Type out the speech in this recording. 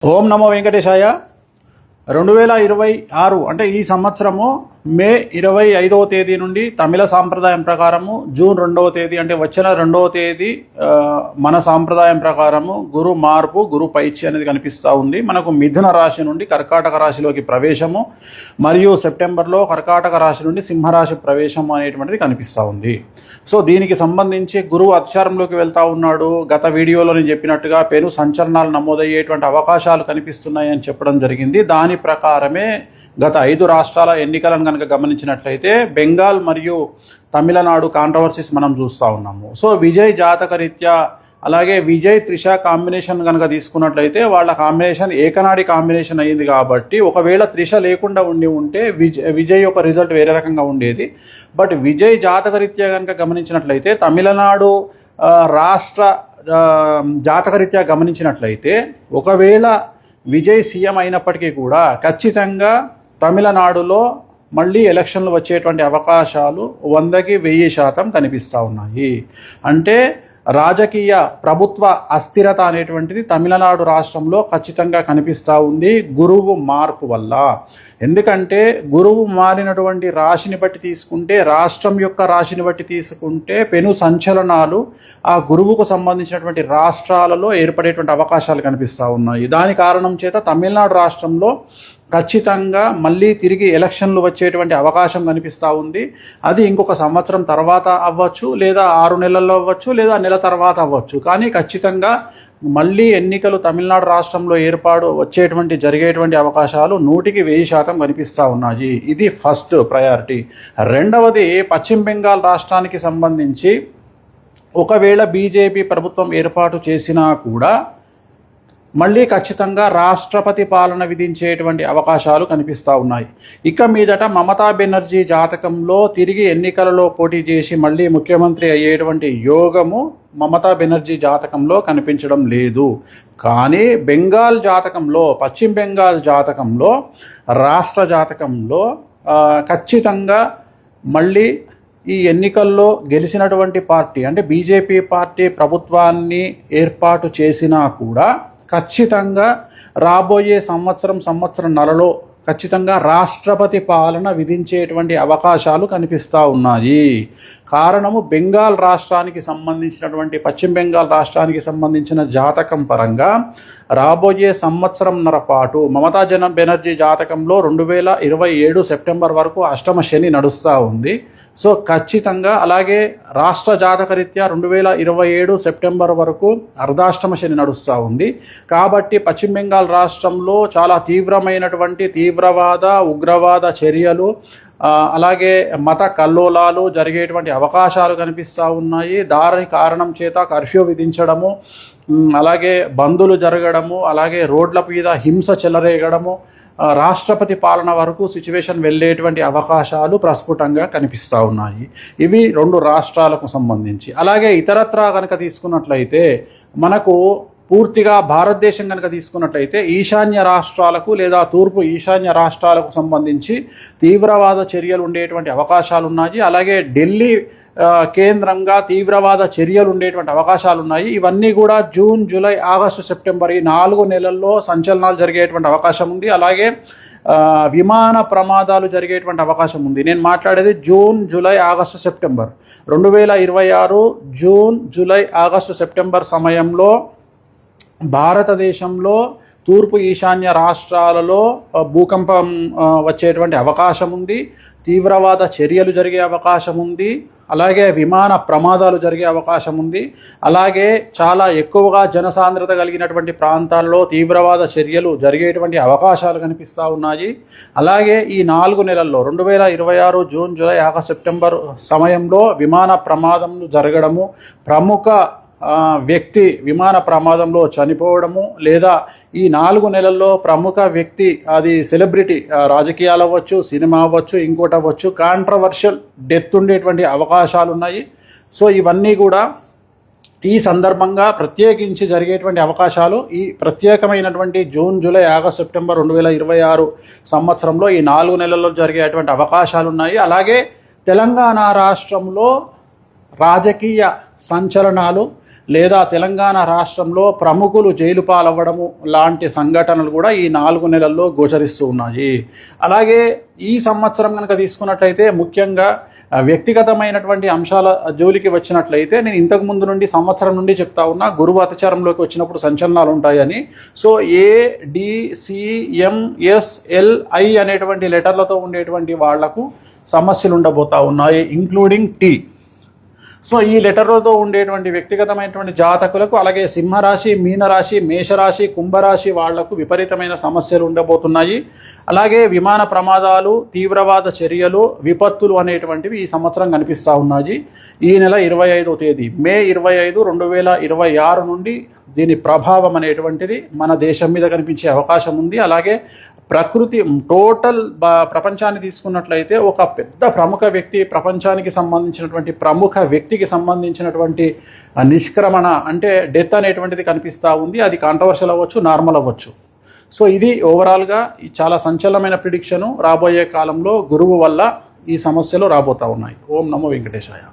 ఓం నమో వెంకటేశాయ. 2026 అంటే ఈ సంవత్సరము మే 25వ తేదీ నుండి తమిళ సాంప్రదాయం ప్రకారము జూన్ 2వ తేదీ అంటే వచ్చిన 2వ తేదీ మన సాంప్రదాయం ప్రకారము గురు మార్పు గురు పైచి అనేది కనిపిస్తూ ఉంది. మనకు మిథున రాశి నుండి కర్కాటక రాశిలోకి ప్రవేశము మరియు సెప్టెంబర్లో కర్కాటక రాశి నుండి సింహరాశి ప్రవేశం అనేటువంటిది కనిపిస్తూ ఉంది. సో దీనికి సంబంధించి గురువు అతిచారంలోకి వెళ్తూ ఉన్నాడు. గత వీడియోలో నేను చెప్పినట్టుగా పెను సంచలనాలు నమోదయ్యేటువంటి అవకాశాలు కనిపిస్తున్నాయి అని చెప్పడం జరిగింది. దాని ప్రకారమే గత 5 రాష్ట్రాల ఎన్నికలను కనుక గమనించినట్లయితే బెంగాల్ మరియు తమిళనాడు కాంట్రవర్సీస్ మనం చూస్తూ ఉన్నాము. సో విజయ్ జాతక రీత్యా అలాగే విజయ్ త్రిష కాంబినేషన్ కనుక తీసుకున్నట్లయితే వాళ్ళ కాంబినేషన్ ఏకనాడి కాంబినేషన్ అయ్యింది. కాబట్టి ఒకవేళ త్రిష లేకుండా ఉంటే విజయ్ యొక్క రిజల్ట్ వేరే రకంగా ఉండేది. బట్ విజయ్ జాతక రీత్యా కనుక గమనించినట్లయితే తమిళనాడు రాష్ట్ర జాతక రీత్యా గమనించినట్లయితే ఒకవేళ విజయ్ సీఎం అయినప్పటికీ కూడా ఖచ్చితంగా తమిళనాడులో మళ్ళీ ఎలక్షన్లు వచ్చేటువంటి అవకాశాలు 100కి 1000% కనిపిస్తూ ఉన్నాయి. అంటే రాజకీయ ప్రభుత్వ అస్థిరత అనేటువంటిది తమిళనాడు రాష్ట్రంలో ఖచ్చితంగా కనిపిస్తూ ఉంది గురువు మార్పు వల్ల. ఎందుకంటే గురువు మారినటువంటి రాశిని బట్టి తీసుకుంటే, రాష్ట్రం యొక్క రాశిని బట్టి తీసుకుంటే పెను సంచలనాలు ఆ గురువుకు సంబంధించినటువంటి రాష్ట్రాలలో ఏర్పడేటువంటి అవకాశాలు కనిపిస్తూ ఉన్నాయి. దాని కారణం చేత తమిళనాడు రాష్ట్రంలో ఖచ్చితంగా మళ్ళీ తిరిగి ఎలక్షన్లు వచ్చేటువంటి అవకాశం కనిపిస్తూ ఉంది. అది ఇంకొక సంవత్సరం తర్వాత అవ్వచ్చు, లేదా 6 నెలల్లో అవ్వచ్చు, లేదా నెల తర్వాత అవ్వచ్చు. కానీ ఖచ్చితంగా మళ్ళీ ఎన్నికలు తమిళనాడు రాష్ట్రంలో జరిగేటువంటి అవకాశాలు 100కి 1000% కనిపిస్తూ ఉన్నాయి. ఇది ఫస్ట్ ప్రయారిటీ. రెండవది, పశ్చిమ బెంగాల్ రాష్ట్రానికి సంబంధించి ఒకవేళ బీజేపీ ప్రభుత్వం ఏర్పాటు చేసినా కూడా మళ్ళీ ఖచ్చితంగా రాష్ట్రపతి పాలన విధించేటువంటి అవకాశాలు కనిపిస్తూ ఉన్నాయి. ఇక మీదట మమతా బెనర్జీ జాతకంలో తిరిగి ఎన్నికలలో పోటీ చేసి మళ్ళీ ముఖ్యమంత్రి అయ్యేటువంటి యోగము మమతా బెనర్జీ జాతకంలో కనిపించడం లేదు. కానీ బెంగాల్ జాతకంలో, పశ్చిమ బెంగాల్ జాతకంలో, రాష్ట్ర జాతకంలో ఖచ్చితంగా మళ్ళీ ఈ ఎన్నికల్లో గెలిచినటువంటి పార్టీ అంటే బీజేపీ పార్టీ ప్రభుత్వాన్ని ఏర్పాటు చేసినా కూడా ఖచ్చితంగా రాబోయే సంవత్సరంన్నరలో ఖచ్చితంగా రాష్ట్రపతి పాలన విధించేటువంటి అవకాశాలు కనిపిస్తూ ఉన్నాయి. కారణము బెంగాల్ రాష్ట్రానికి సంబంధించినటువంటి పశ్చిమ బెంగాల్ రాష్ట్రానికి సంబంధించిన జాతకం పరంగా రాబోయే సంవత్సరంన్నర పాటు మమతా బెనర్జీ జాతకంలో 2027 సెప్టెంబర్ వరకు అష్టమ శని నడుస్తూ ఉంది. సో ఖచ్చితంగా అలాగే రాష్ట్ర జాతక రీత్యా 2027 సెప్టెంబర్ వరకు అర్ధాష్టమ శని నడుస్తూ ఉంది. కాబట్టి పశ్చిమ బెంగాల్ రాష్ట్రంలో చాలా తీవ్రమైనటువంటి తీవ్రవాద ఉగ్రవాద చర్యలు అలాగే మత కల్లోలాలు జరిగేటువంటి అవకాశాలు కనిపిస్తూ ఉన్నాయి. దాని కారణం చేత కర్ఫ్యూ విధించడము, అలాగే బందులు జరగడము, అలాగే రోడ్ల మీద హింస చెలరేగడము, రాష్ట్రపతి పాలన వరకు సిచ్యువేషన్ వెళ్ళేటువంటి అవకాశాలు ప్రస్ఫుటంగా కనిపిస్తూ ఉన్నాయి. ఇవి 2 రాష్ట్రాలకు సంబంధించి. అలాగే ఇతరత్రా కనుక తీసుకున్నట్లయితే మనకు పూర్తిగా భారతదేశం కనుక తీసుకున్నట్లయితే ఈశాన్య రాష్ట్రాలకు లేదా తూర్పు ఈశాన్య రాష్ట్రాలకు సంబంధించి తీవ్రవాద చర్యలు ఉండేటువంటి అవకాశాలు ఉన్నాయి. అలాగే ఢిల్లీ కేంద్రంగా తీవ్రవాద చర్యలు ఉండేటువంటి అవకాశాలు ఉన్నాయి. ఇవన్నీ కూడా జూన్, జూలై, ఆగస్టు, సెప్టెంబర్ ఈ 4 నెలల్లో సంచలనాలు జరిగేటువంటి అవకాశం ఉంది. అలాగే విమాన ప్రమాదాలు జరిగేటువంటి అవకాశం ఉంది. నేను మాట్లాడేది June, July, August, September 2026 June, July, August, September సమయంలో భారతదేశంలో తూర్పు ఈశాన్య రాష్ట్రాలలో భూకంపం వచ్చేటువంటి అవకాశం ఉంది. తీవ్రవాద చర్యలు జరిగే అవకాశం ఉంది. అలాగే విమాన ప్రమాదాలు జరిగే అవకాశం ఉంది. అలాగే చాలా ఎక్కువగా జనసాంద్రత కలిగినటువంటి ప్రాంతాల్లో తీవ్రవాద చర్యలు జరిగేటువంటి అవకాశాలు కనిపిస్తూ ఉన్నాయి. అలాగే ఈ 4 నెలల్లో 2026 జూన్, జూలై, ఆగస్టు, సెప్టెంబర్ సమయంలో విమాన ప్రమాదములు జరగడము, ప్రముఖ వ్యక్తి విమాన ప్రమాదంలో చనిపోవడము, లేదా ఈ 4 నెలల్లో ప్రముఖ వ్యక్తి, అది సెలబ్రిటీ, రాజకీయాలు అవ్వచ్చు, సినిమా అవ్వచ్చు, ఇంకోటి అవ్వచ్చు, కాంట్రవర్షియల్ డెత్ ఉండేటువంటి అవకాశాలు ఉన్నాయి. సో ఇవన్నీ కూడా ఈ సందర్భంగా ప్రత్యేకించి జరిగేటువంటి అవకాశాలు ఈ ప్రత్యేకమైనటువంటి జూన్, జూలై, ఆగస్టు, సెప్టెంబర్ 2026 సంవత్సరంలో ఈ 4 నెలల్లో జరిగేటువంటి అవకాశాలు ఉన్నాయి. అలాగే తెలంగాణ రాష్ట్రంలో రాజకీయ సంచలనాలు లేదా తెలంగాణ రాష్ట్రంలో ప్రముఖులు జైలు పాలవ్వడము లాంటి సంఘటనలు కూడా ఈ 4 నెలల్లో గోచరిస్తూ ఉన్నాయి. అలాగే ఈ సంవత్సరం కనుక తీసుకున్నట్లయితే ముఖ్యంగా వ్యక్తిగతమైనటువంటి అంశాల జోలికి వచ్చినట్లయితే నేను ఇంతకు ముందు నుండి సంవత్సరం నుండి చెప్తా ఉన్నా, గురువు అతిచారంలోకి వచ్చినప్పుడు సంచలనాలు ఉంటాయని. సో ADCMSLI అనేటువంటి లెటర్లతో ఉండేటువంటి వాళ్లకు సమస్యలు ఉండబోతా ఉన్నాయి, ఇంక్లూడింగ్ T. సో ఈ లెటర్లతో ఉండేటువంటి వ్యక్తిగతమైనటువంటి జాతకులకు, అలాగే సింహరాశి, మీనరాశి, మేషరాశి, కుంభరాశి వాళ్లకు విపరీతమైన సమస్యలు ఉండబోతున్నాయి. అలాగే విమాన ప్రమాదాలు, తీవ్రవాద చర్యలు, విపత్తులు అనేటువంటివి ఈ సంవత్సరం కనిపిస్తూ ఉన్నాయి. ఈ నెల 25వ తేదీ మే 25, 2026 నుండి దీని ప్రభావం అనేటువంటిది మన దేశం మీద కనిపించే అవకాశం ఉంది. అలాగే ప్రకృతి టోటల్ ప్రపంచాన్ని తీసుకున్నట్లయితే ఒక పెద్ద ప్రముఖ వ్యక్తి, ప్రపంచానికి సంబంధించినటువంటి ప్రముఖ వ్యక్తికి సంబంధించినటువంటి నిష్క్రమణ అంటే డెత్ అనేటువంటిది కనిపిస్తూ ఉంది. అది కాంట్రవర్షియల్ అవ్వచ్చు, నార్మల్ అవ్వచ్చు. సో ఇది ఓవరాల్గా చాలా సంచలనమైన ప్రిడిక్షను. రాబోయే కాలంలో గురువు వల్ల ఈ సమస్యలు రాబోతూ ఉన్నాయి. ఓం నమో వెంకటేశాయ.